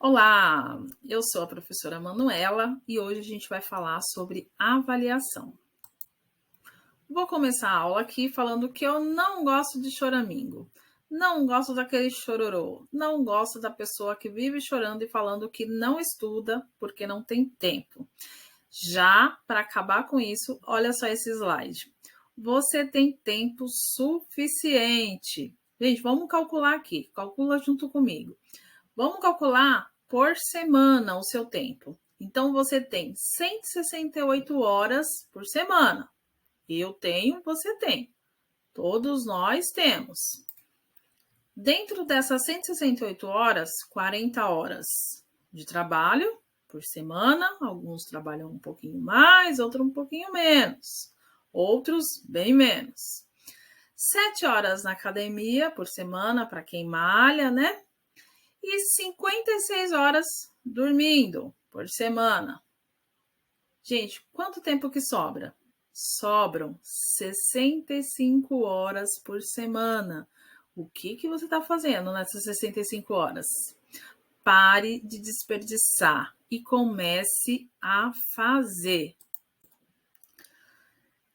Olá, eu sou a professora Manuela e hoje a gente vai falar sobre avaliação. Vou começar a aula aqui falando que eu não gosto de choramingo, não gosto daquele chororô, não gosto da pessoa que vive chorando e falando que não estuda porque não tem tempo. Já para acabar com isso, olha só esse slide. Você tem tempo suficiente. Gente, vamos calcular aqui, calcula junto comigo. Vamos calcular por semana o seu tempo. Então, você tem 168 horas por semana. Eu tenho, você tem. Todos nós temos. Dentro dessas 168 horas, 40 horas de trabalho por semana. Alguns trabalham um pouquinho mais, outros um pouquinho menos. Outros bem menos. 7 horas na academia por semana, para quem malha, né? E 56 horas dormindo por semana. Gente, quanto tempo que sobra? Sobram 65 horas por semana. O que você está fazendo nessas 65 horas? Pare de desperdiçar e comece a fazer.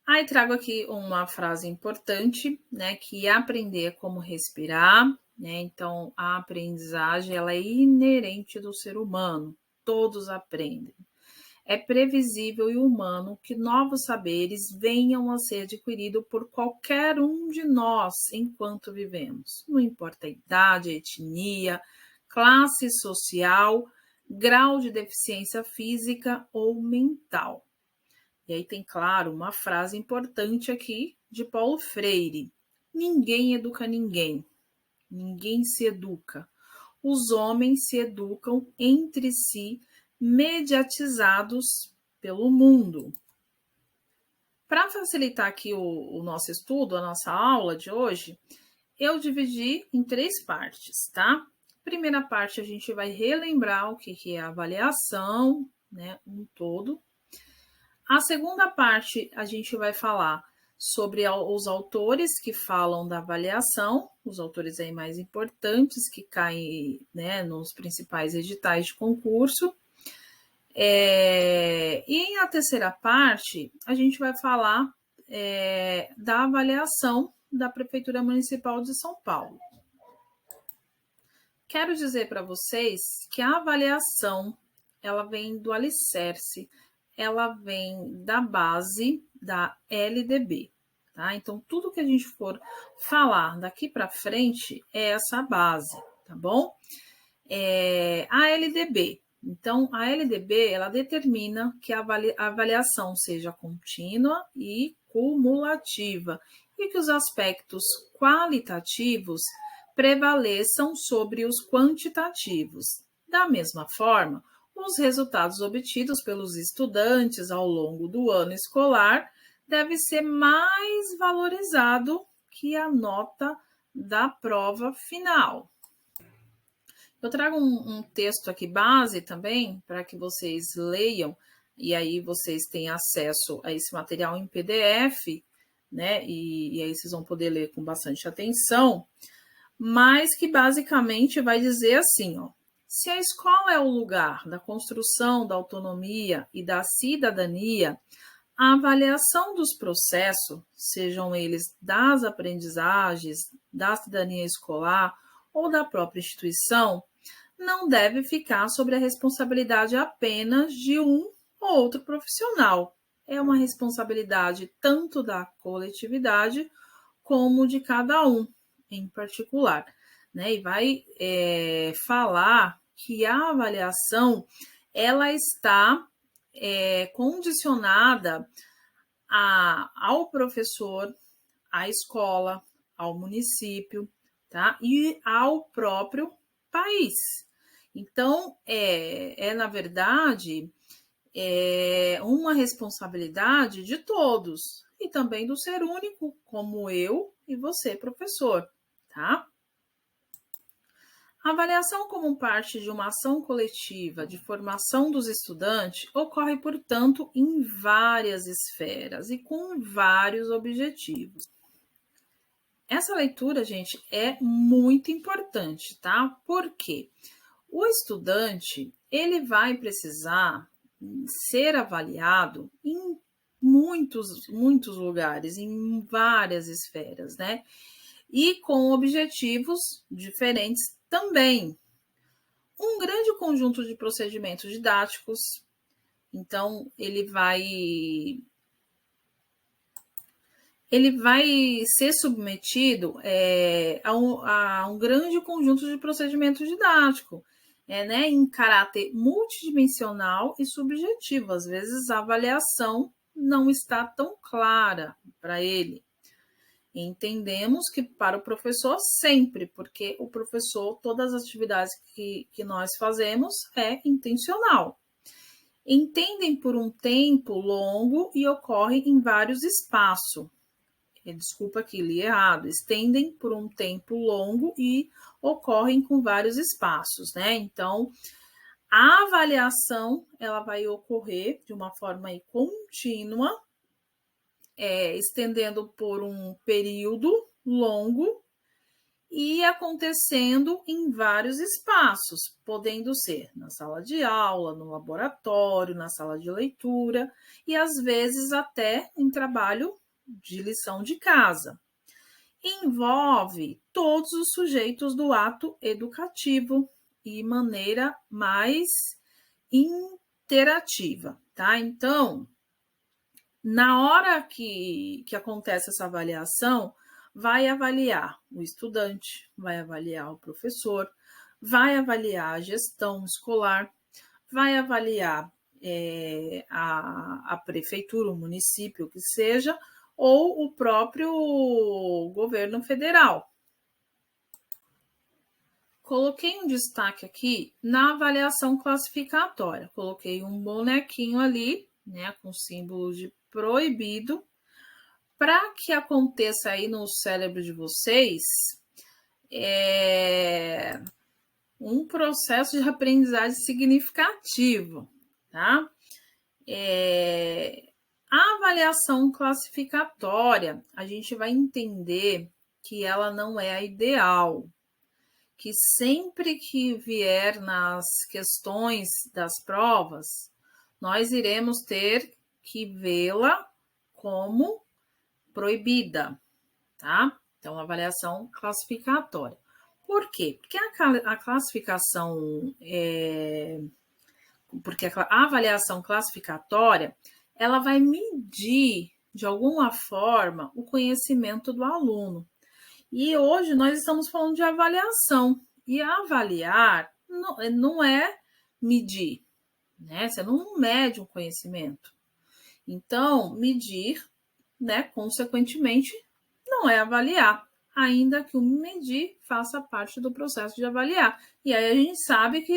Aí trago aqui uma frase importante, né, que é aprender como respirar, né? Então, a aprendizagem ela é inerente do ser humano, todos aprendem. É previsível e humano que novos saberes venham a ser adquiridos por qualquer um de nós enquanto vivemos. Não importa a idade, a etnia, classe social, grau de deficiência física ou mental. E aí tem, claro, uma frase importante aqui de Paulo Freire. Ninguém educa ninguém. Ninguém se educa. Os homens se educam entre si, mediatizados pelo mundo. Para facilitar aqui o nosso estudo, a nossa aula de hoje, eu dividi em 3 partes, tá? Primeira parte, a gente vai relembrar o que é a avaliação, né, um todo. A segunda parte, a gente vai falar sobre os autores que falam da avaliação, os autores aí mais importantes que caem, né, nos principais editais de concurso. E a terceira parte, a gente vai falar da avaliação da Prefeitura Municipal de São Paulo. Quero dizer para vocês que a avaliação, ela vem do alicerce, ela vem da base da LDB, tá? Então, tudo que a gente for falar daqui para frente é essa base, tá bom? A LDB. Então, a LDB, ela determina que a avaliação seja contínua e cumulativa e que os aspectos qualitativos prevaleçam sobre os quantitativos. Da mesma forma, os resultados obtidos pelos estudantes ao longo do ano escolar devem ser mais valorizados que a nota da prova final. Eu trago um texto aqui base também para que vocês leiam e aí vocês têm acesso a esse material em PDF, né? E aí vocês vão poder ler com bastante atenção, mas que basicamente vai dizer assim, ó: se a escola é o lugar da construção da autonomia e da cidadania, a avaliação dos processos, sejam eles das aprendizagens, da cidadania escolar ou da própria instituição, não deve ficar sobre a responsabilidade apenas de um ou outro profissional. É uma responsabilidade tanto da coletividade como de cada um em particular, né? E vai falar que a avaliação ela está condicionada ao professor, à escola, ao município, tá? E ao próprio país. Então, na verdade, uma responsabilidade de todos e também do ser único, como eu e você, professor, tá? A avaliação como parte de uma ação coletiva de formação dos estudantes ocorre, portanto, em várias esferas e com vários objetivos. Essa leitura, gente, é muito importante, tá? Por quê? O estudante, ele vai precisar ser avaliado em muitos lugares, em várias esferas, né? E com objetivos diferentes também. Um grande conjunto de procedimentos didáticos, então ele vai ser submetido a um grande conjunto de procedimento didático, né, em caráter multidimensional e subjetivo. Às vezes a avaliação não está tão clara para ele. Entendemos que para o professor sempre, porque o professor, todas as atividades que nós fazemos é intencional. Entendem por um tempo longo e ocorrem em vários espaços. Desculpa aqui, li errado. Estendem por um tempo longo e ocorrem com vários espaços, né? Então, a avaliação, ela vai ocorrer de uma forma aí contínua, estendendo por um período longo e acontecendo em vários espaços, podendo ser na sala de aula, no laboratório, na sala de leitura e às vezes até em trabalho de lição de casa. Envolve todos os sujeitos do ato educativo e maneira mais interativa, tá? Então, na hora que acontece essa avaliação, vai avaliar o estudante, vai avaliar o professor, vai avaliar a gestão escolar, vai avaliar a prefeitura, o município, que seja, ou o próprio governo federal. Coloquei um destaque aqui na avaliação classificatória. Coloquei um bonequinho ali, né, com símbolo de proibido, para que aconteça aí no cérebro de vocês um processo de aprendizagem significativo, tá? A avaliação classificatória, a gente vai entender que ela não é a ideal, que sempre que vier nas questões das provas, nós iremos ter que vê-la como proibida, tá? Então, avaliação classificatória. Por quê? Porque a classificação, porque a avaliação classificatória, ela vai medir, de alguma forma, o conhecimento do aluno. E hoje nós estamos falando de avaliação. E avaliar não é medir, né? Você não mede um conhecimento. Então, medir, né, consequentemente, não é avaliar, ainda que o medir faça parte do processo de avaliar. E aí a gente sabe que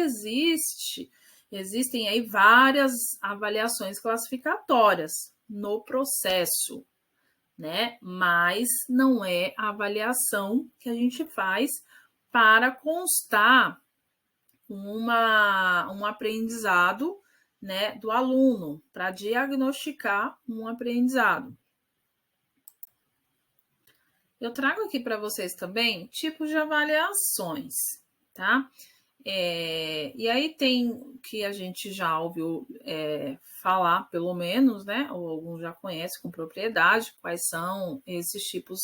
existem aí várias avaliações classificatórias no processo, né? Mas não é a avaliação que a gente faz para constar um aprendizado, né, do aluno, para diagnosticar um aprendizado. Eu trago aqui para vocês também tipos de avaliações, tá? E aí tem que a gente já ouviu falar, pelo menos, né? Ou alguns já conhecem com propriedade, quais são esses tipos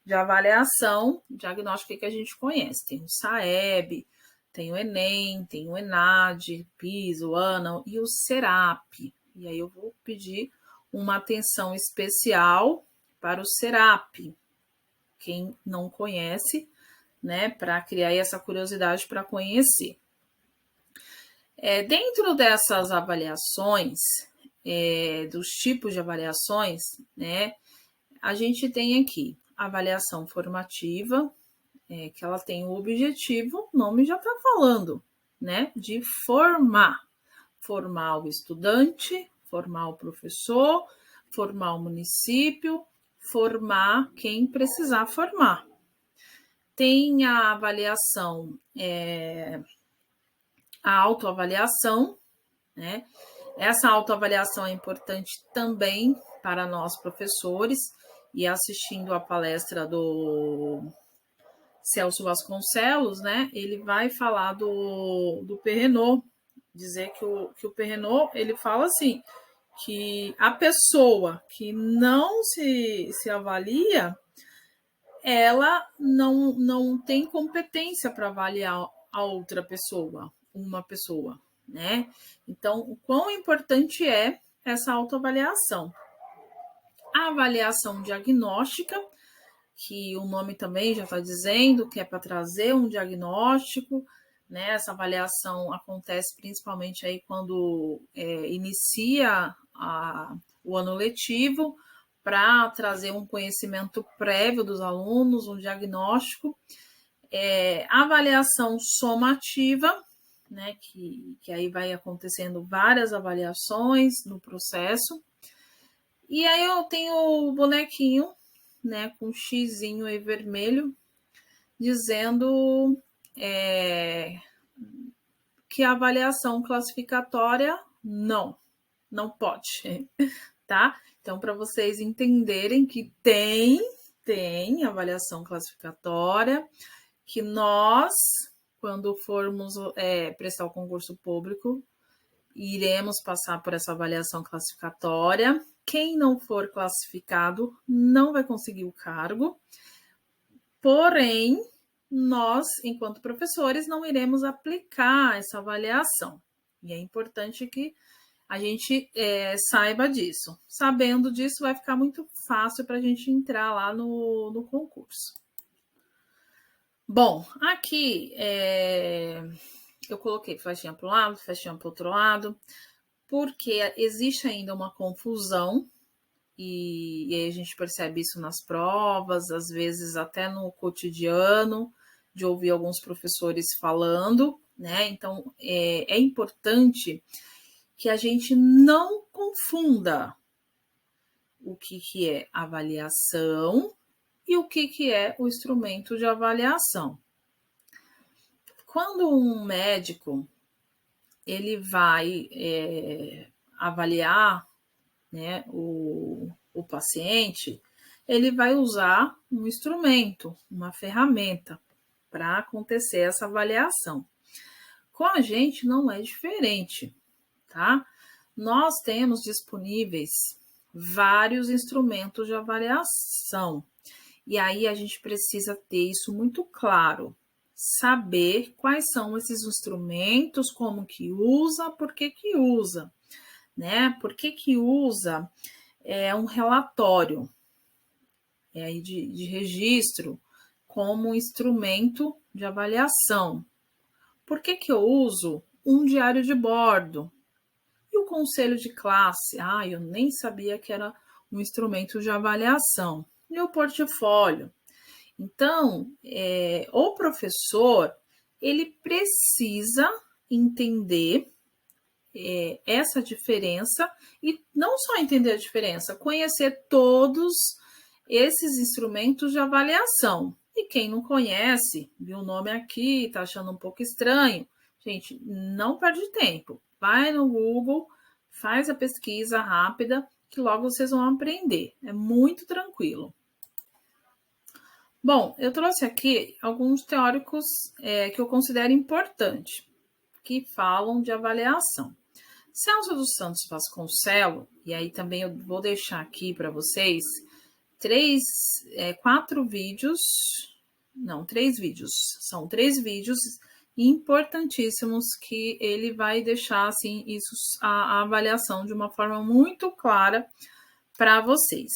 de avaliação diagnóstica que a gente conhece. Tem o SAEB, tem o Enem, tem o ENAD, PISA, o ANA e o SERAP. E aí eu vou pedir uma atenção especial para o SERAP. Quem não conhece, né, para criar essa curiosidade para conhecer. Dentro dessas avaliações, dos tipos de avaliações, né, a gente tem aqui a avaliação formativa, que ela tem o objetivo, o nome já está falando, né, de formar o estudante, formar o professor, formar o município, formar quem precisar formar. Tem a avaliação, a autoavaliação, né? Essa autoavaliação é importante também para nós professores, e assistindo a palestra do Celso Vasconcelos, né, ele vai falar do Perrenot, dizer que o Perrenot, ele fala assim, que a pessoa que não se avalia, ela não tem competência para avaliar a outra pessoa, uma pessoa, né? Então, o quão importante é essa autoavaliação. A avaliação diagnóstica, que o nome também já está dizendo, que é para trazer um diagnóstico, né? Essa avaliação acontece principalmente aí quando inicia o ano letivo, para trazer um conhecimento prévio dos alunos, um diagnóstico. Avaliação somativa, né? Que aí vai acontecendo várias avaliações no processo. E aí eu tenho o bonequinho, né, com um xizinho aí vermelho, dizendo que a avaliação classificatória não pode, tá? Então, para vocês entenderem que tem avaliação classificatória, que nós, quando formos prestar o concurso público, iremos passar por essa avaliação classificatória. Quem não for classificado não vai conseguir o cargo, porém, nós, enquanto professores, não iremos aplicar essa avaliação. E é importante que a gente saiba disso. Sabendo disso, vai ficar muito fácil para a gente entrar lá no concurso. Bom, aqui eu coloquei flechinha para um lado, flechinha para o outro lado, porque existe ainda uma confusão, e aí a gente percebe isso nas provas, às vezes até no cotidiano, de ouvir alguns professores falando, né? Então, é importante que a gente não confunda o que é avaliação e o que é o instrumento de avaliação. Quando um médico ele vai avaliar, né, o paciente, ele vai usar um instrumento, uma ferramenta para acontecer essa avaliação. Com a gente não é diferente, tá? Nós temos disponíveis vários instrumentos de avaliação. E aí a gente precisa ter isso muito claro, saber quais são esses instrumentos, como que usa, por que usa, né? Por que usa um relatório de registro como instrumento de avaliação? Por que eu uso um diário de bordo? E o conselho de classe? Eu nem sabia que era um instrumento de avaliação. E o portfólio? Então, o professor, ele precisa entender essa diferença, e não só entender a diferença, conhecer todos esses instrumentos de avaliação. E quem não conhece, viu o nome aqui, está achando um pouco estranho, gente, não perde tempo. Vai no Google, faz a pesquisa rápida, que logo vocês vão aprender. É muito tranquilo. Bom, eu trouxe aqui alguns teóricos que eu considero importantes, que falam de avaliação. Celso dos Santos Vasconcelos, e aí também eu vou deixar aqui para vocês três vídeos, são 3 vídeos importantíssimos que ele vai deixar assim a avaliação de uma forma muito clara para vocês.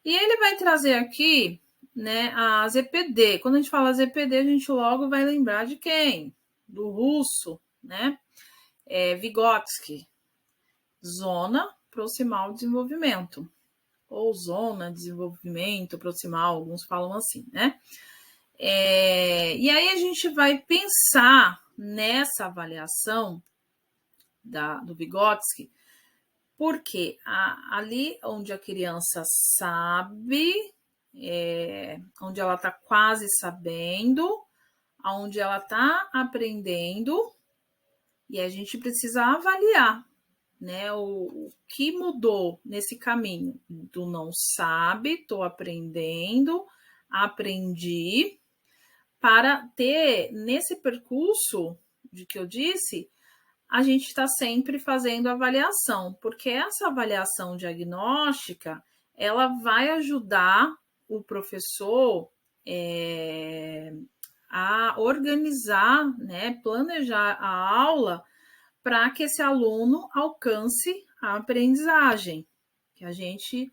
E ele vai trazer aqui, né, a ZPD. Quando a gente fala ZPD, a gente logo vai lembrar de quem? Do russo, né? Vygotsky, zona proximal de desenvolvimento, ou zona de desenvolvimento proximal, alguns falam assim, né? E aí a gente vai pensar nessa avaliação do Vygotsky, porque ali onde a criança sabe, onde ela está quase sabendo, onde ela está aprendendo, e a gente precisa avaliar, né, o que mudou nesse caminho. Tu não sabe, estou aprendendo, aprendi, para ter, nesse percurso de que eu disse, a gente está sempre fazendo avaliação, porque essa avaliação diagnóstica, ela vai ajudar o professor a organizar, né, planejar a aula para que esse aluno alcance a aprendizagem, que a gente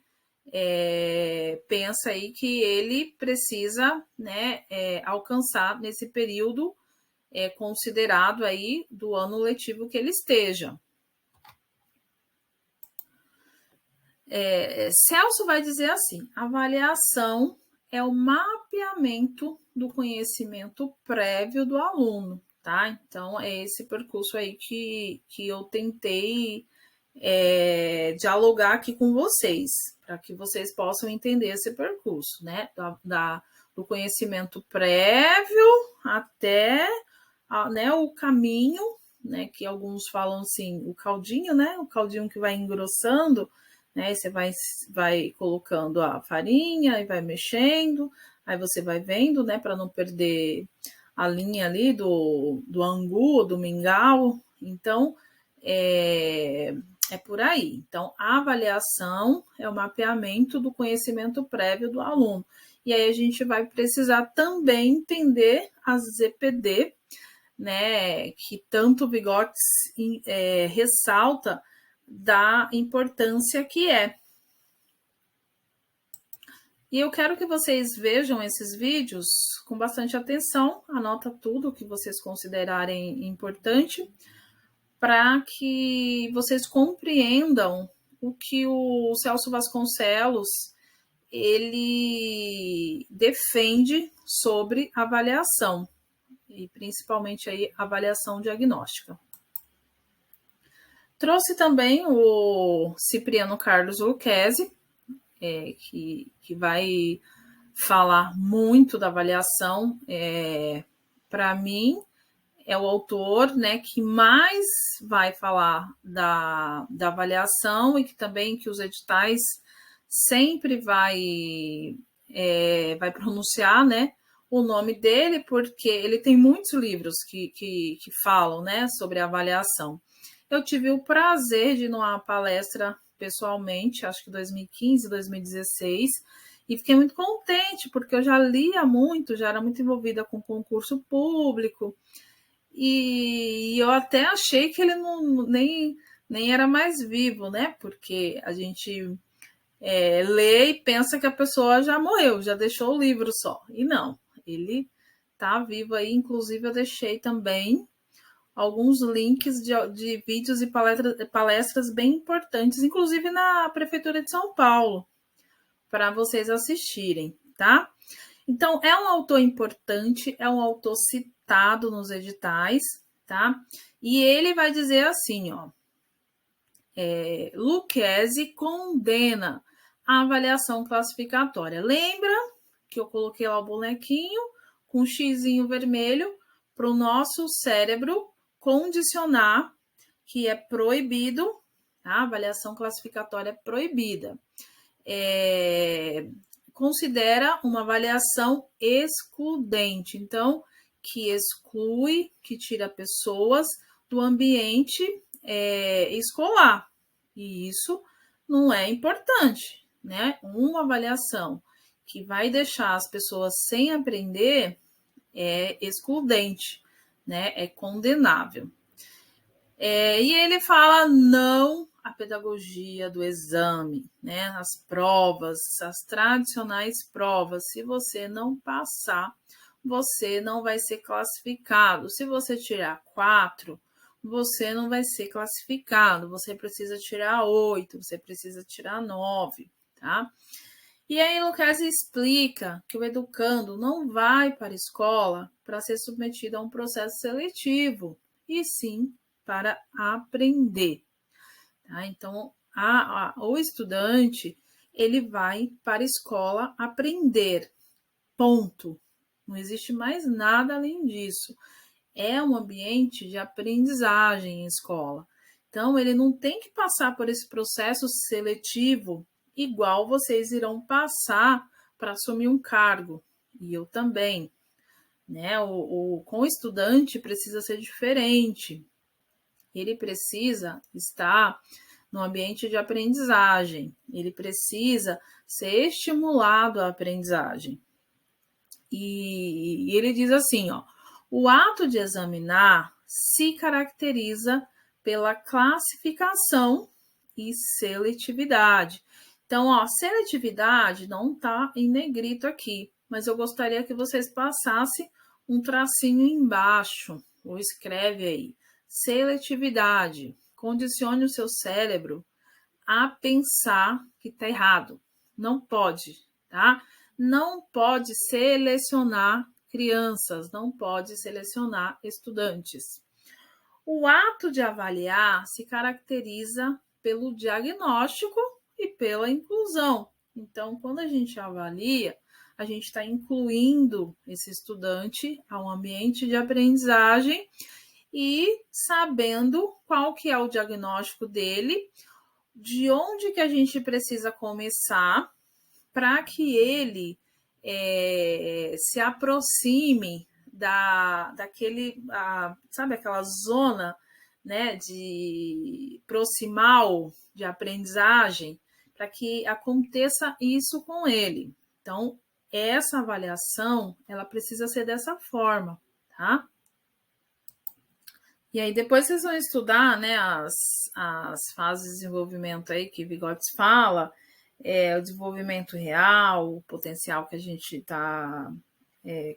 pensa aí que ele precisa, né, alcançar nesse período considerado aí do ano letivo que ele esteja. Celso vai dizer assim: avaliação é o mapeamento do conhecimento prévio do aluno, tá? Então, é esse percurso aí que eu tentei dialogar aqui com vocês, para que vocês possam entender esse percurso, né? Do conhecimento prévio até né, o caminho, né? Que alguns falam assim, o caldinho, né? O caldinho que vai engrossando, né? Você vai colocando a farinha e vai mexendo, aí você vai vendo, né? Para não perder a linha ali do angu, do mingau. Então, é por aí. Então, a avaliação é o mapeamento do conhecimento prévio do aluno. E aí a gente vai precisar também entender as ZPD, né, que tanto o Vygotsky ressalta da importância que é. E eu quero que vocês vejam esses vídeos com bastante atenção, anota tudo que vocês considerarem importante, para que vocês compreendam o que o Celso Vasconcelos ele defende sobre avaliação, e principalmente aí avaliação diagnóstica. Trouxe também o Cipriano Carlos Lucchesi, que vai falar muito da avaliação. Para mim, é o autor, né, que mais vai falar da avaliação e que também que os editais sempre vai pronunciar, né, o nome dele, porque ele tem muitos livros que falam, né, sobre avaliação. Eu tive o prazer de ir numa palestra pessoalmente, acho que 2015, 2016, e fiquei muito contente, porque eu já lia muito, já era muito envolvida com concurso público, e eu até achei que ele nem era mais vivo, né? Porque a gente lê e pensa que a pessoa já morreu, já deixou o livro só. E não, ele tá vivo aí. Inclusive, eu deixei também alguns links de vídeos e palestras bem importantes, inclusive na Prefeitura de São Paulo, para vocês assistirem, tá? Então, é um autor importante, é um autor citado nos editais, tá? E ele vai dizer assim, ó, Lucchesi condena a avaliação classificatória. Lembra que eu coloquei lá o bonequinho com um xizinho vermelho para o nosso cérebro condicionar que é proibido, tá? A avaliação classificatória é proibida. Considera uma avaliação excludente, então, que exclui, que tira pessoas do ambiente escolar. E isso não é importante, né? Uma avaliação que vai deixar as pessoas sem aprender é excludente, né? É condenável. E ele fala não à pedagogia do exame, né? As provas, as tradicionais provas. Se você não passar, você não vai ser classificado. Se você tirar 4, você não vai ser classificado. Você precisa tirar 8, você precisa tirar 9, tá? E aí, Lucchesi explica que o educando não vai para a escola para ser submetido a um processo seletivo, e sim para aprender. Tá? Então, o estudante ele vai para a escola aprender, ponto. Não existe mais nada além disso. É um ambiente de aprendizagem em escola. Então, ele não tem que passar por esse processo seletivo igual vocês irão passar para assumir um cargo. E eu também. né? Com o estudante precisa ser diferente. Ele precisa estar no ambiente de aprendizagem, ele precisa ser estimulado à aprendizagem. E ele diz assim, ó, o ato de examinar se caracteriza pela classificação e seletividade. Então, ó, seletividade não está em negrito aqui, mas eu gostaria que vocês passassem um tracinho embaixo, ou escreve aí, seletividade. Condicione o seu cérebro a pensar que está errado. Não pode, tá? Não pode selecionar crianças, não pode selecionar estudantes. O ato de avaliar se caracteriza pelo diagnóstico e pela inclusão. Então, quando a gente avalia, a gente está incluindo esse estudante a um ambiente de aprendizagem e sabendo qual que é o diagnóstico dele, de onde que a gente precisa começar para que ele se aproxime daquele, sabe, aquela zona, né, de proximal de aprendizagem, para que aconteça isso com ele. Então, essa avaliação, ela precisa ser dessa forma, tá? E aí depois vocês vão estudar, né, as fases de desenvolvimento aí que Vygotsky fala, o desenvolvimento real, o potencial que a gente está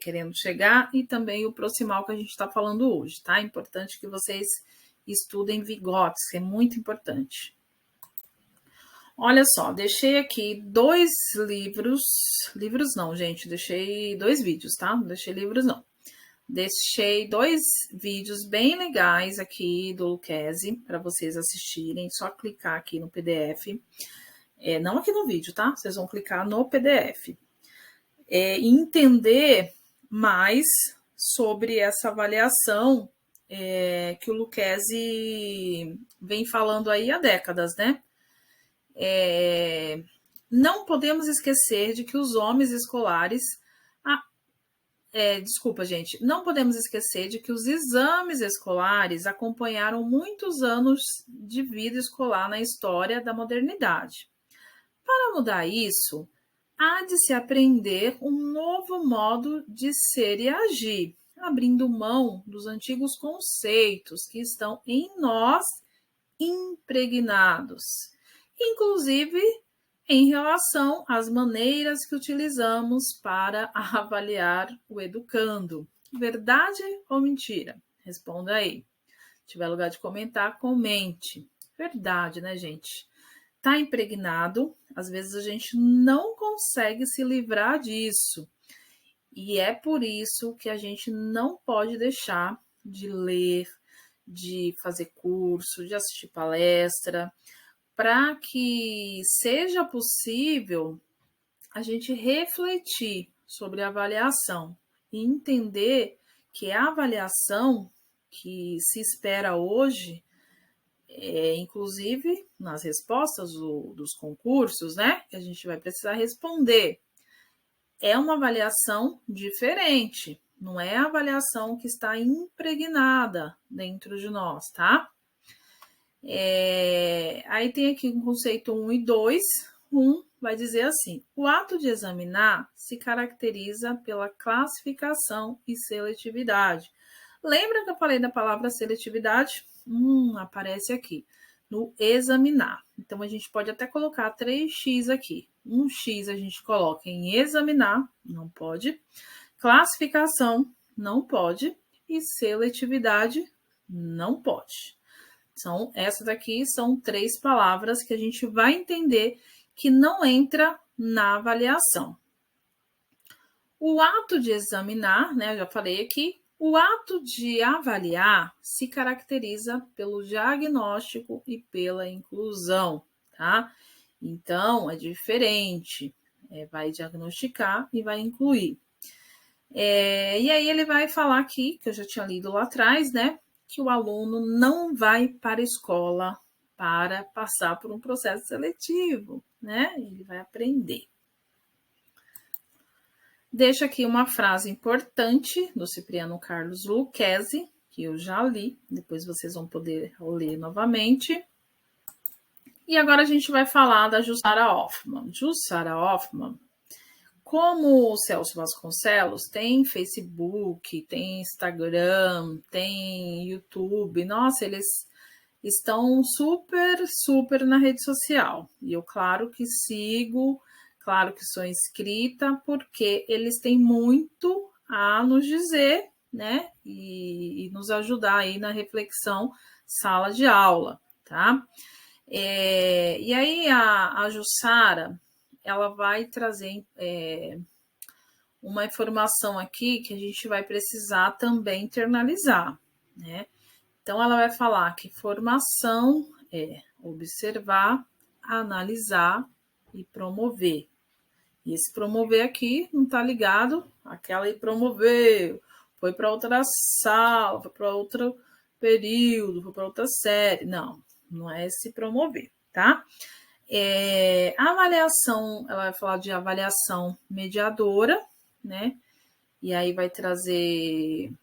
querendo chegar e também o proximal que a gente está falando hoje, tá? É importante que vocês estudem Vygotsky, é muito importante. Olha só, deixei aqui 2 livros não, gente, deixei 2 vídeos, tá? Não deixei livros não. Deixei 2 vídeos bem legais aqui do Lucchesi para vocês assistirem. Só clicar aqui no PDF. Não aqui no vídeo, tá? Vocês vão clicar no PDF. E entender mais sobre essa avaliação que o Lucchesi vem falando aí há décadas, né? Não podemos esquecer de que os homens escolares... desculpa, gente. Não podemos esquecer de que os exames escolares acompanharam muitos anos de vida escolar na história da modernidade. Para mudar isso, há de se aprender um novo modo de ser e agir, abrindo mão dos antigos conceitos que estão em nós impregnados, inclusive em relação às maneiras que utilizamos para avaliar o educando. Verdade ou mentira? Responda aí. Se tiver lugar de comentar, comente. Verdade, né, gente? Tá impregnado, às vezes a gente não consegue se livrar disso. E é por isso que a gente não pode deixar de ler, de fazer curso, de assistir palestra, para que seja possível a gente refletir sobre a avaliação e entender que a avaliação que se espera hoje, inclusive nas respostas dos concursos, né, que a gente vai precisar responder, é uma avaliação diferente, não é a avaliação que está impregnada dentro de nós, tá? Aí tem aqui o conceito 1 e 2. 1 vai dizer assim: o ato de examinar se caracteriza pela classificação e seletividade. Lembra que eu falei da palavra seletividade? Aparece aqui, no examinar. Então, a gente pode até colocar 3x aqui. 1x a gente coloca em examinar, não pode. Classificação, não pode. E seletividade, não pode. Essas daqui são 3 palavras que a gente vai entender que não entra na avaliação. O ato de examinar, né, eu já falei aqui, o ato de avaliar se caracteriza pelo diagnóstico e pela inclusão, tá? Então, é diferente, vai diagnosticar e vai incluir. E aí ele vai falar aqui, que eu já tinha lido lá atrás, né, que o aluno não vai para a escola para passar por um processo seletivo, né? Ele vai aprender. Deixa aqui uma frase importante do Cipriano Carlos Lucchesi, que eu já li, depois vocês vão poder ler novamente. E agora a gente vai falar da Jussara Hoffmann. Jussara Hoffmann, como o Celso Vasconcelos, tem Facebook, tem Instagram, tem YouTube. Nossa, eles estão super na rede social. E eu, claro que sigo, claro que sou inscrita, porque eles têm muito a nos dizer, né? E nos ajudar aí na reflexão sala de aula, tá? E aí a Jussara, ela vai trazer uma informação aqui que a gente vai precisar também internalizar, né? Então, ela vai falar que formação é observar, analisar e promover. E esse promover aqui não está ligado àquela e promoveu, foi para outra sala, foi para outro período, foi para outra série. Não, não é esse promover, tá? A avaliação, ela vai falar de avaliação mediadora, né? E aí vai trazer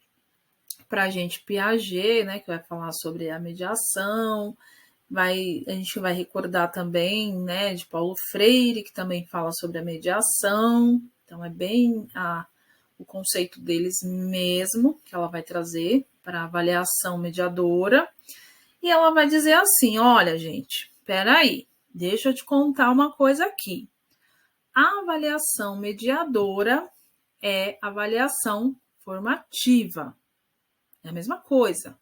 para a gente Piaget, né? Que vai falar sobre a mediação. A gente vai recordar também, né? De Paulo Freire, que também fala sobre a mediação. Então, é bem o conceito deles mesmo que ela vai trazer para a avaliação mediadora. E ela vai dizer assim: olha, gente, peraí, deixa eu te contar uma coisa aqui. A avaliação mediadora é avaliação formativa. É a mesma coisa,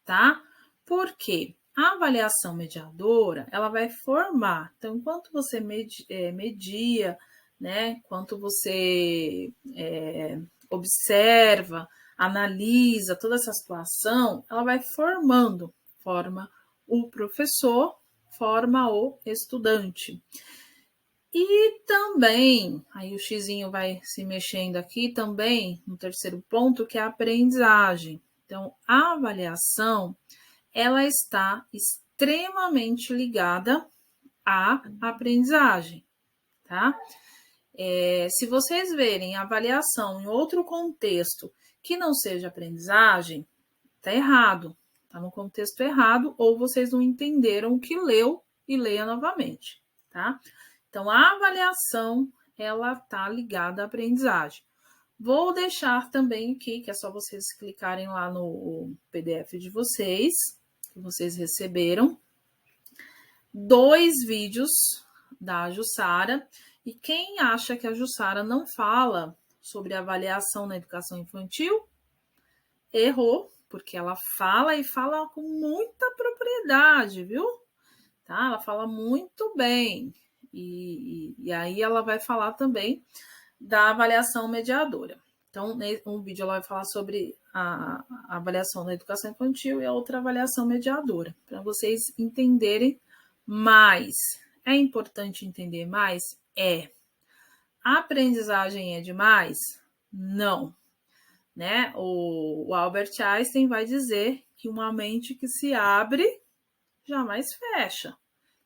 tá? Porque a avaliação mediadora, ela vai formar. Então, enquanto você media, né? Quanto você observa, analisa toda essa situação, ela vai formando. Forma o professor, forma o estudante. E também, aí o xizinho vai se mexendo aqui também, no terceiro ponto, que é a aprendizagem. Então, a avaliação, ela está extremamente ligada à aprendizagem, tá? Se vocês verem a avaliação em outro contexto que não seja aprendizagem, tá errado, tá no contexto errado, ou vocês não entenderam o que leu e leia novamente, tá? Então, a avaliação, ela tá ligada à aprendizagem. Vou deixar também aqui, que é só vocês clicarem lá no PDF de vocês, que vocês receberam, 2 vídeos da Jussara. E quem acha que a Jussara não fala sobre avaliação na educação infantil, errou, porque ela fala e fala com muita propriedade, viu? Tá? Ela fala muito bem. E aí ela vai falar também da avaliação mediadora. Então, um vídeo ela vai falar sobre a avaliação da educação infantil e a outra avaliação mediadora, para vocês entenderem mais. É importante entender mais? É. A aprendizagem é demais? Não. Né? O Albert Einstein vai dizer que uma mente que se abre jamais fecha.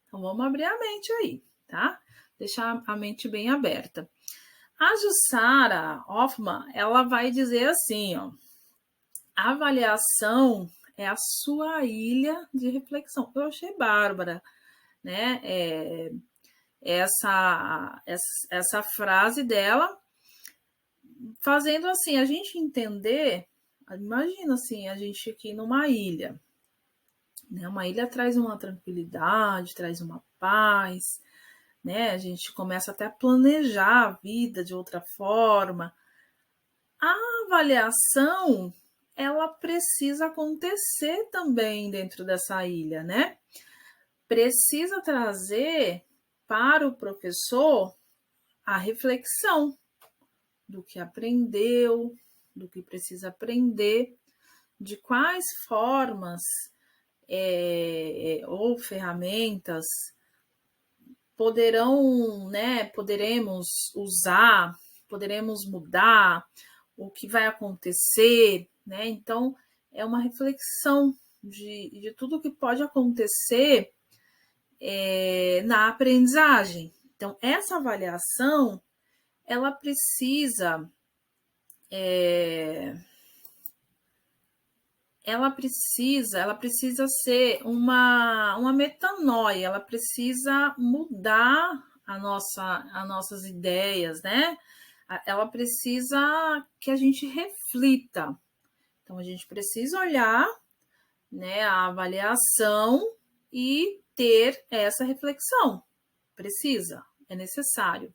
Então, vamos abrir a mente aí, tá? Deixar a mente bem aberta. A Jussara Hoffmann, ela vai dizer assim, ó, a avaliação é a sua ilha de reflexão. Eu achei bárbara, né? Essa frase dela, fazendo assim, a gente entender, imagina assim, a gente aqui numa ilha, né? Uma ilha traz uma tranquilidade, traz uma paz, né? A gente começa até a planejar a vida de outra forma. A avaliação, ela precisa acontecer também dentro dessa ilha, né? Precisa trazer para o professor a reflexão do que aprendeu, do que precisa aprender, de quais formas ou ferramentas poderemos usar, poderemos mudar, o que vai acontecer, né? Então, é uma reflexão de tudo que pode acontecer na aprendizagem. Então, essa avaliação, ela precisa ela precisa ser uma metanoia, ela precisa mudar as nossas ideias, né? Ela precisa que a gente reflita. Então, a gente precisa olhar, né, a avaliação e ter essa reflexão. Precisa, é necessário.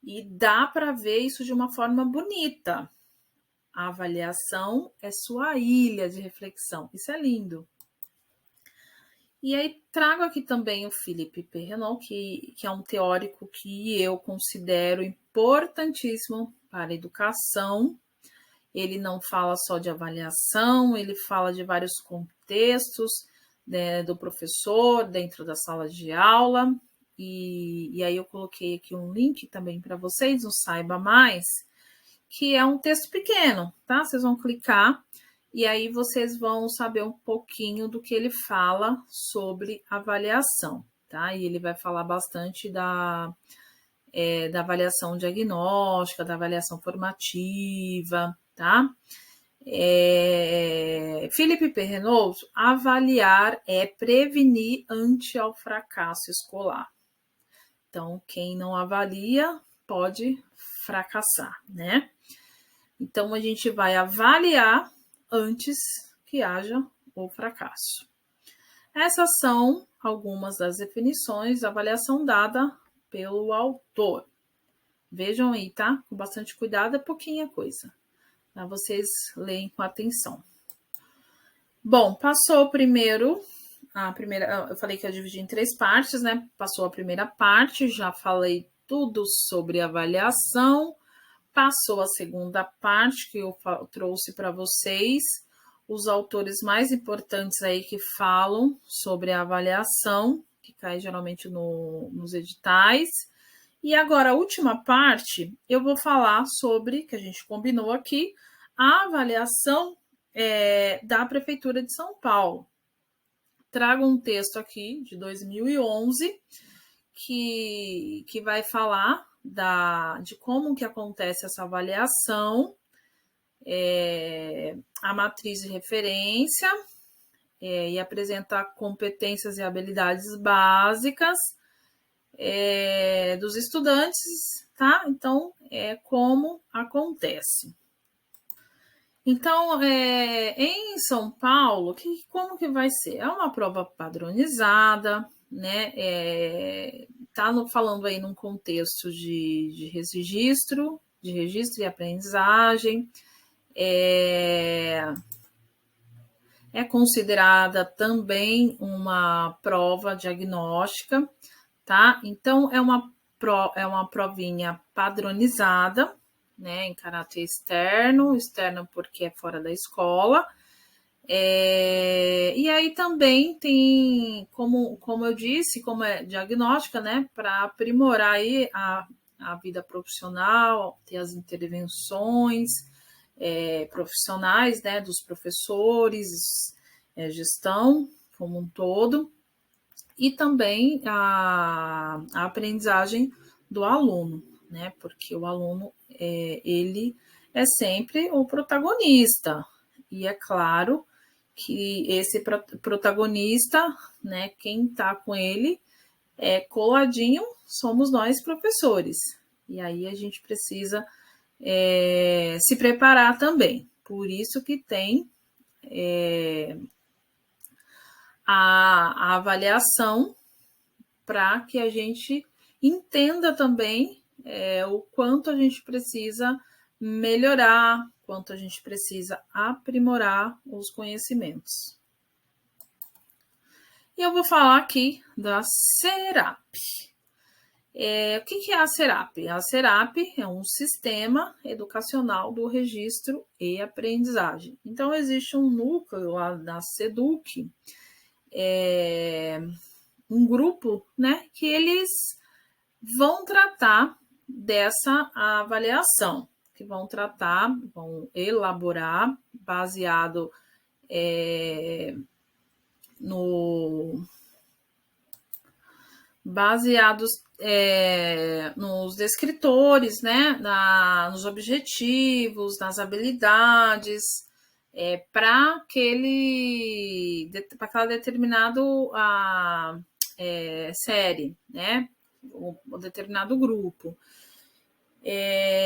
E dá para ver isso de uma forma bonita. A avaliação é sua ilha de reflexão. Isso é lindo. E aí trago aqui também o Philippe Perrenot, que é um teórico que eu considero importantíssimo para a educação. Ele não fala só de avaliação, ele fala de vários contextos, né, do professor dentro da sala de aula. E aí eu coloquei aqui um link também para vocês, no Saiba Mais, que é um texto pequeno, tá? Vocês vão clicar e aí vocês vão saber um pouquinho do que ele fala sobre avaliação, tá? E ele vai falar bastante da avaliação diagnóstica, da avaliação formativa, tá? Philippe Perrenot, avaliar é prevenir ante ao fracasso escolar. Então, quem não avalia pode fracassar, né? Então, a gente vai avaliar antes que haja o fracasso. Essas são algumas das definições de avaliação dada pelo autor. Vejam aí, tá? Com bastante cuidado, é pouquinha coisa. Para vocês leem com atenção. Bom, passou primeiro a primeira. Eu falei que eu dividi em 3 partes, né? Passou a primeira parte, já falei tudo sobre avaliação. Passou a segunda parte, que eu trouxe para vocês os autores mais importantes aí que falam sobre a avaliação, que cai geralmente nos editais. E agora, a última parte, eu vou falar sobre, que a gente combinou aqui, a avaliação da Prefeitura de São Paulo. Trago um texto aqui de 2011 que vai falar de como que acontece essa avaliação, a matriz de referência, e apresentar competências e habilidades básicas dos estudantes, tá? Então, como acontece. Então, em São Paulo, como que vai ser? É uma prova padronizada, né? Tá falando aí num contexto de registro e aprendizagem. É considerada também uma prova diagnóstica, tá? Então, é uma provinha padronizada, né, em caráter externo porque é fora da escola. E aí também tem, como eu disse, como é diagnóstica, né, para aprimorar aí a vida profissional, ter as intervenções profissionais, né, dos professores, gestão como um todo, e também a aprendizagem do aluno, né, porque o aluno, ele é sempre o protagonista, e é claro que esse protagonista, né, quem está com ele coladinho somos nós professores, e aí a gente precisa se preparar também. Por isso que tem a avaliação, para que a gente entenda também o quanto a gente precisa melhorar, quanto a gente precisa aprimorar os conhecimentos. E eu vou falar aqui da SERAP. O que é a SERAP? A SERAP é um sistema educacional do registro e aprendizagem. Então, existe um núcleo lá da SEDUC, um grupo, né, que eles vão tratar dessa avaliação, que vão elaborar, baseado baseados nos descritores, né? Nos objetivos, nas habilidades, para aquela determinada série, né? O determinado grupo.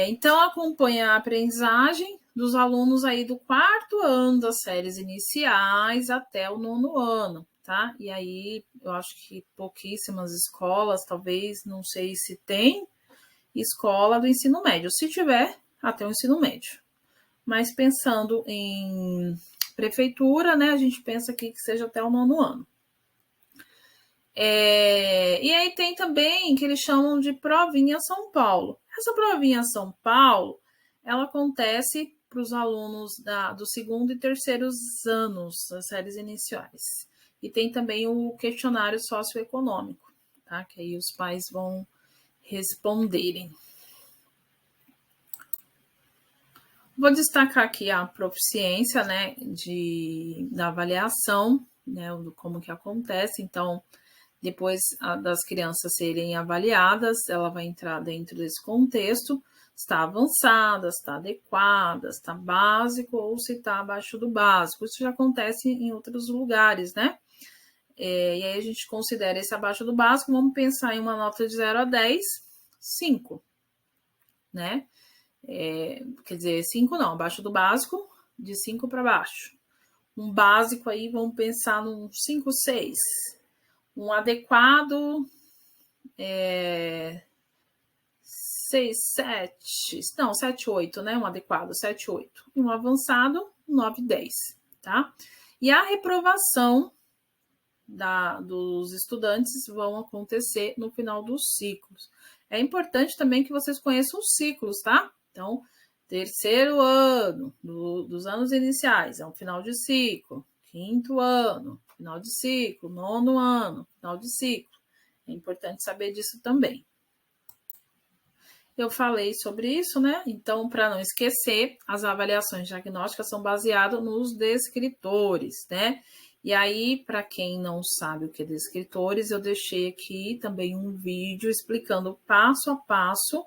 Então, acompanha a aprendizagem dos alunos aí do 4º ano das séries iniciais até o 9º ano, tá? E aí, eu acho que pouquíssimas escolas, talvez, não sei se tem escola do ensino médio. Se tiver, até o ensino médio. Mas pensando em prefeitura, né, a gente pensa aqui que seja até o 9º ano. E aí tem também que eles chamam de provinha São Paulo. Essa provinha São Paulo, ela acontece para os alunos do 2º e 3º anos das séries iniciais. E tem também o questionário socioeconômico, tá? Que aí os pais vão responderem. Vou destacar aqui a proficiência, né, da avaliação, né, como que acontece. Então, depois das crianças serem avaliadas, ela vai entrar dentro desse contexto, se está avançada, se está adequada, se está básico ou se está abaixo do básico. Isso já acontece em outros lugares, né? E aí a gente considera esse abaixo do básico, vamos pensar em uma nota de 0 a 10, 5, né? Quer dizer, 5 não, abaixo do básico, de 5 para baixo. Um básico aí, vamos pensar num 5, 6. Um adequado, 6, 7, não, 7, 8, né? Um adequado, 7, 8. E um avançado, 9, 10, tá? E a reprovação dos estudantes vão acontecer no final dos ciclos. É importante também que vocês conheçam os ciclos, tá? Então, 3º ano dos anos iniciais é um final de ciclo. 5º ano, final de ciclo. 9º ano, final de ciclo. É importante saber disso também. Eu falei sobre isso, né? Então, para não esquecer, as avaliações diagnósticas são baseadas nos descritores, né? E aí, para quem não sabe o que é descritores, eu deixei aqui também um vídeo explicando passo a passo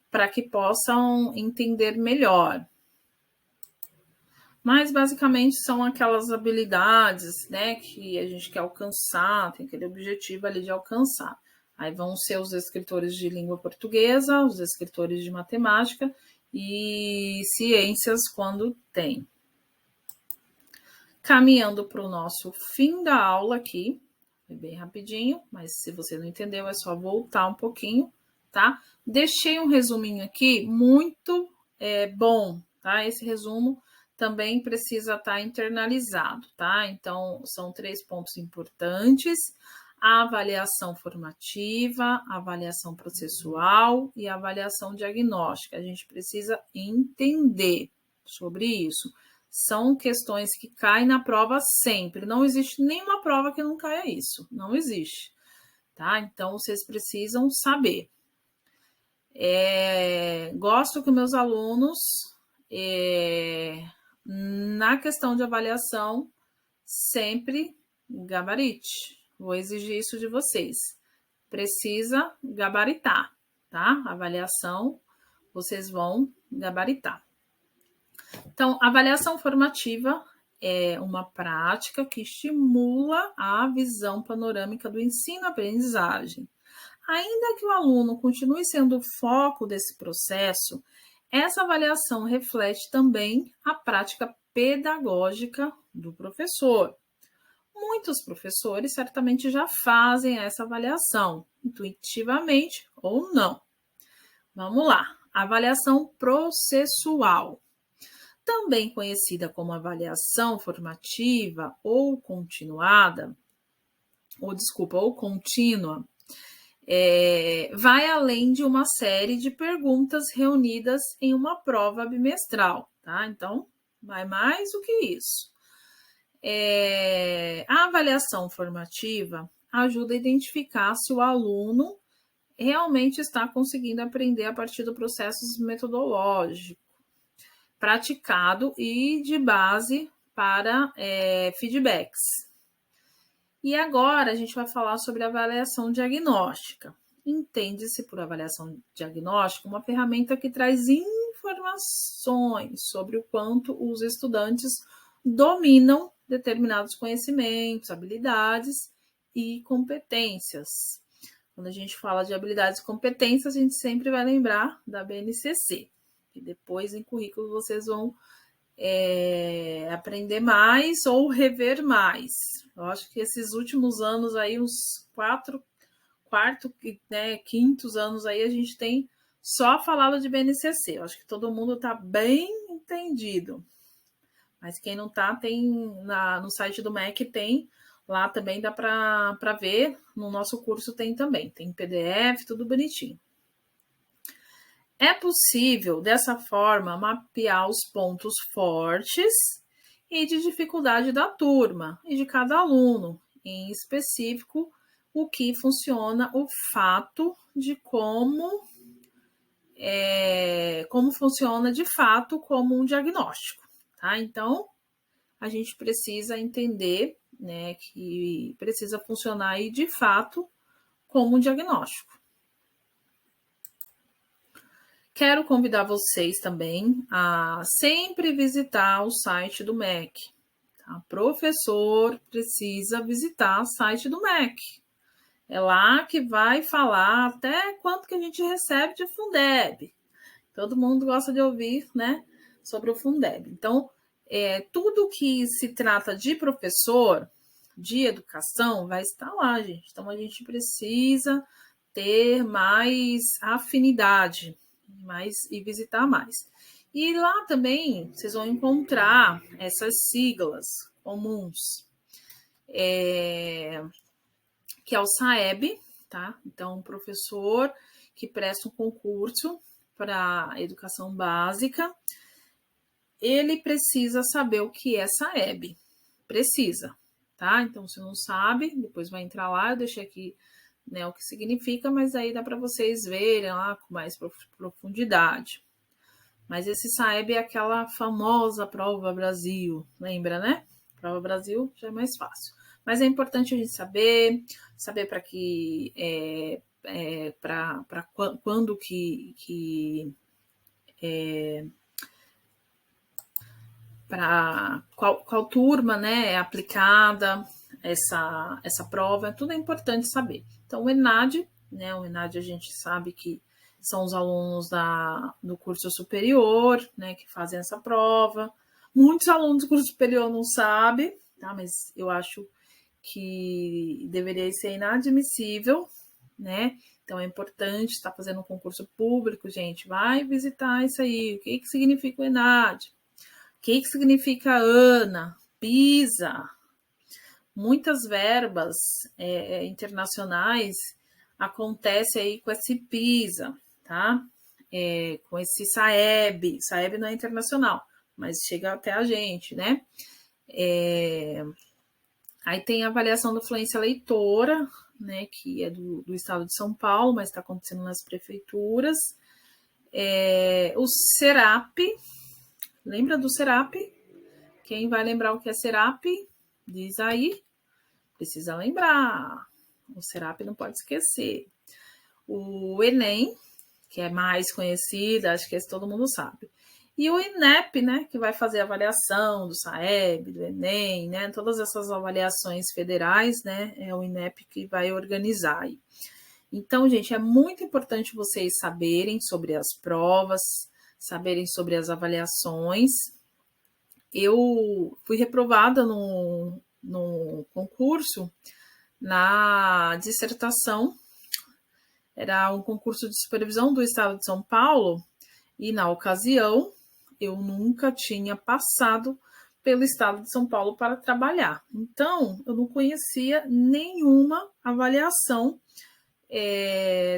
para que possam entender melhor. Mas, basicamente, são aquelas habilidades, né, que a gente quer alcançar, tem aquele objetivo ali de alcançar. Aí vão ser os escritores de língua portuguesa, os escritores de matemática e ciências quando tem. Caminhando para o nosso fim da aula aqui, foi bem rapidinho, mas se você não entendeu é só voltar um pouquinho, tá? Deixei um resuminho aqui muito bom, tá? Esse resumo também precisa estar internalizado, tá? Então, são 3 pontos importantes: a avaliação formativa, a avaliação processual e a avaliação diagnóstica. A gente precisa entender sobre isso. São questões que caem na prova sempre. Não existe nenhuma prova que não caia isso. Não existe, tá? Então, vocês precisam saber. Gosto que meus alunos, na questão de avaliação, sempre gabarite. Vou exigir isso de vocês. Precisa gabaritar, tá? Avaliação, vocês vão gabaritar. Então, avaliação formativa é uma prática que estimula a visão panorâmica do ensino-aprendizagem. Ainda que o aluno continue sendo o foco desse processo, essa avaliação reflete também a prática pedagógica do professor. Muitos professores certamente já fazem essa avaliação, intuitivamente ou não. Vamos lá. Avaliação processual. Também conhecida como avaliação formativa ou continuada, ou contínua, vai além de uma série de perguntas reunidas em uma prova bimestral, tá? Então, vai mais do que isso. A avaliação formativa ajuda a identificar se o aluno realmente está conseguindo aprender a partir do processo metodológico praticado e de base para feedbacks. E agora a gente vai falar sobre avaliação diagnóstica. Entende-se por avaliação diagnóstica uma ferramenta que traz informações sobre o quanto os estudantes dominam determinados conhecimentos, habilidades e competências. Quando a gente fala de habilidades e competências, a gente sempre vai lembrar da BNCC. E depois em currículo vocês vão aprender mais ou rever mais. Eu acho que esses últimos anos aí, uns quintos anos aí, a gente tem só falado de BNCC. Eu acho que todo mundo está bem entendido. Mas quem não está, tem no site do MEC, tem lá também, dá para ver. No nosso curso tem também, tem PDF, tudo bonitinho. É possível, dessa forma, mapear os pontos fortes e de dificuldade da turma e de cada aluno, em específico, o que funciona, o fato de como funciona de fato como um diagnóstico, tá? Então, a gente precisa entender, né, que precisa funcionar aí de fato como um diagnóstico. Quero convidar vocês também a sempre visitar o site do MEC. Tá? Professor precisa visitar o site do MEC. É lá que vai falar até quanto que a gente recebe de Fundeb. Todo mundo gosta de ouvir, né, sobre o Fundeb. Então, tudo que se trata de professor, de educação, vai estar lá, gente. Então, a gente precisa ter mais afinidade e visitar mais. E lá também vocês vão encontrar essas siglas comuns, que é o SAEB, tá? Então, um professor que presta um concurso para educação básica, ele precisa saber o que é SAEB. Precisa, tá? Então, se não sabe, depois vai entrar lá, eu deixei aqui, né, o que significa, mas aí dá para vocês verem lá com mais profundidade. Mas esse SAEB é aquela famosa Prova Brasil, lembra, né? Prova Brasil já é mais fácil. Mas é importante a gente saber para que para quando para qual turma, né, é aplicada essa prova, tudo é importante saber. Então, o ENAD, né, o ENAD a gente sabe que são os alunos do curso superior, né, que fazem essa prova. Muitos alunos do curso superior não sabem, tá, mas eu acho que deveria ser inadmissível, né? Então é importante estar fazendo um concurso público, gente. Vai visitar isso aí. O que significa o ENAD? O que significa ANA? PISA? Muitas verbas internacionais acontecem aí com esse PISA, tá? Com esse SAEB. SAEB não é internacional, mas chega até a gente, né? Aí tem a avaliação da fluência leitora, né, que é do estado de São Paulo, mas está acontecendo nas prefeituras. O SERAP, lembra do SERAP? Quem vai lembrar o que é SERAP? Diz aí. Precisa lembrar. O SERAP não pode esquecer. O Enem, que é mais conhecido, acho que esse todo mundo sabe. E o INEP, né, que vai fazer a avaliação do SAEB, do Enem, né, todas essas avaliações federais, né, é o INEP que vai organizar aí. Então, gente, é muito importante vocês saberem sobre as provas, saberem sobre as avaliações. Eu fui reprovada no concurso na dissertação, era um concurso de supervisão do estado de São Paulo, e na ocasião eu nunca tinha passado pelo estado de São Paulo para trabalhar. Então, eu não conhecia nenhuma avaliação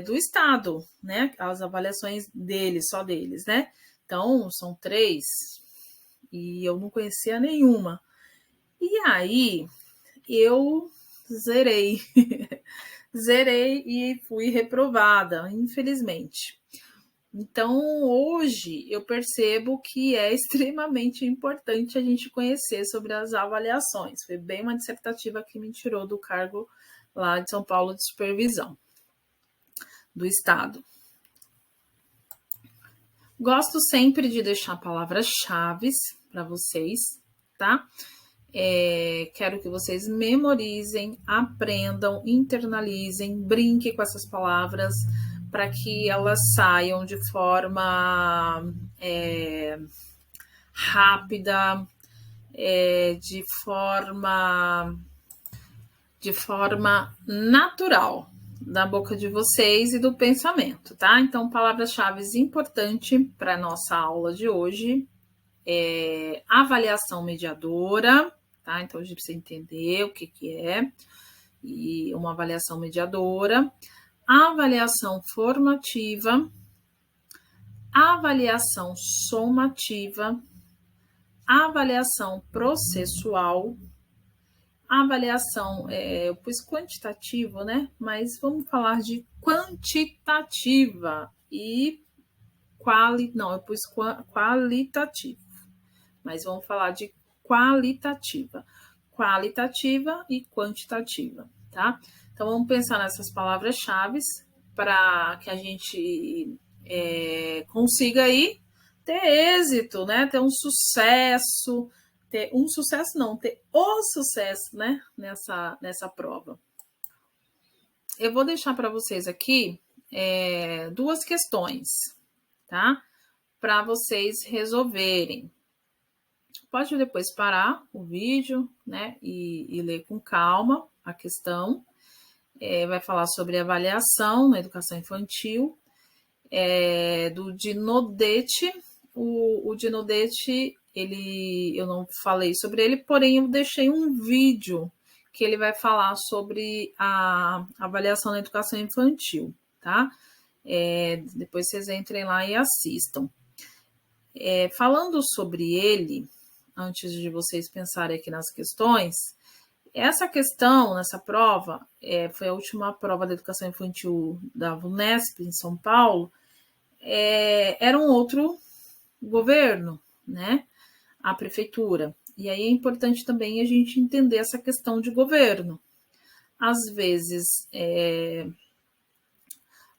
do estado, né? As avaliações deles, só deles, né? Então, são 3 e eu não conhecia nenhuma. E aí, eu zerei. Zerei e fui reprovada, infelizmente. Então, hoje, eu percebo que é extremamente importante a gente conhecer sobre as avaliações. Foi bem uma dissertativa que me tirou do cargo lá de São Paulo de supervisão do Estado. Gosto sempre de deixar palavras-chave para vocês, tá? Quero que vocês memorizem, aprendam, internalizem, brinquem com essas palavras para que elas saiam de forma rápida, de forma natural da boca de vocês e do pensamento, tá? Então, palavras-chave importantes para a nossa aula de hoje é avaliação mediadora, tá? Então, a gente precisa entender o que é e uma avaliação mediadora, avaliação formativa, avaliação somativa, avaliação processual, avaliação, eu pus quantitativo, né? Mas vamos falar de quantitativa e eu pus qualitativo. Mas vamos falar de qualitativa e quantitativa, tá? Então, vamos pensar nessas palavras-chave para que a gente consiga aí ter êxito, né? Ter o sucesso, né? Nessa prova. Eu vou deixar para vocês aqui duas questões, tá? Para vocês resolverem. Pode depois parar o vídeo, né? E ler com calma a questão. Vai falar sobre avaliação na educação infantil. Do Dinodete. O Dinodete, eu não falei sobre ele, porém eu deixei um vídeo que ele vai falar sobre a avaliação na educação infantil, tá? Depois vocês entrem lá e assistam. Falando sobre ele, antes de vocês pensarem aqui nas questões, essa questão, nessa prova, foi a última prova da educação infantil da VUNESP, em São Paulo, era um outro governo, né? A prefeitura. E aí é importante também a gente entender essa questão de governo. Às vezes,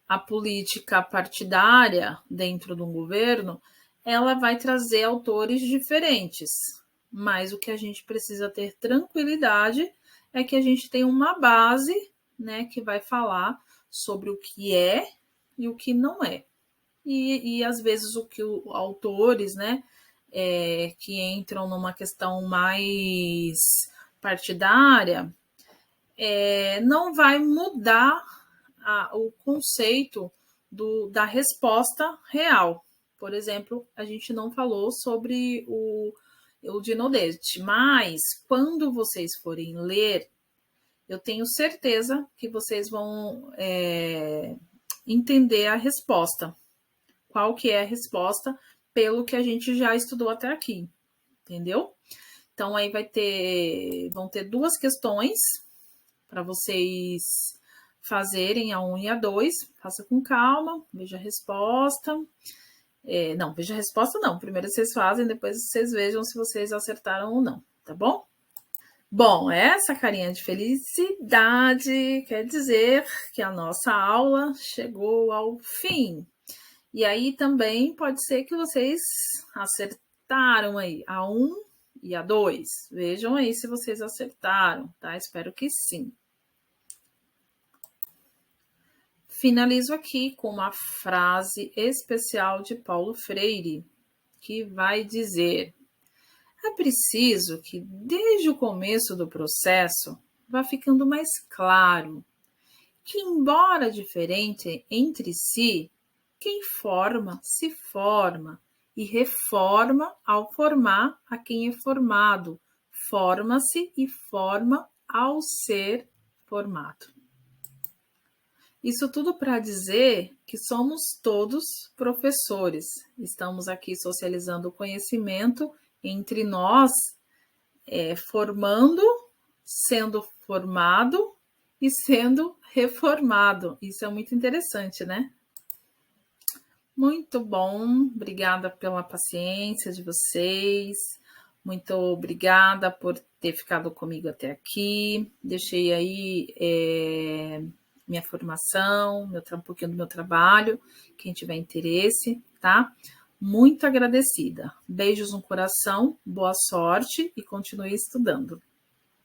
a política partidária dentro de um governo, ela vai trazer autores diferentes. Mas o que a gente precisa ter tranquilidade é que a gente tem uma base, né, que vai falar sobre o que é e o que não é. E às vezes o que os autores, né, que entram numa questão mais partidária, não vai mudar o conceito da resposta real. Por exemplo, a gente não falou sobre o Dinodete, mas quando vocês forem ler, eu tenho certeza que vocês vão entender a resposta. Qual que é a resposta pelo que a gente já estudou até aqui, entendeu? Então, aí vão ter duas questões para vocês fazerem a 1 e a 2. Faça com calma, veja a resposta. Não, veja a resposta não. Primeiro vocês fazem, depois vocês vejam se vocês acertaram ou não, tá bom? Bom, essa carinha de felicidade quer dizer que a nossa aula chegou ao fim. E aí também pode ser que vocês acertaram aí a 1 e a 2. Vejam aí se vocês acertaram, tá? Espero que sim. Finalizo aqui com uma frase especial de Paulo Freire, que vai dizer: é preciso que, desde o começo do processo, vá ficando mais claro que, embora diferente entre si, quem forma se forma e reforma ao formar a quem é formado, forma-se e forma ao ser formado. Isso tudo para dizer que somos todos professores. Estamos aqui socializando o conhecimento entre nós, formando, sendo formado e sendo reformado. Isso é muito interessante, né? Muito bom, obrigada pela paciência de vocês, muito obrigada por ter ficado comigo até aqui. Deixei aí minha formação, um pouquinho do meu trabalho, quem tiver interesse, tá? Muito agradecida. Beijos no coração, boa sorte e continue estudando.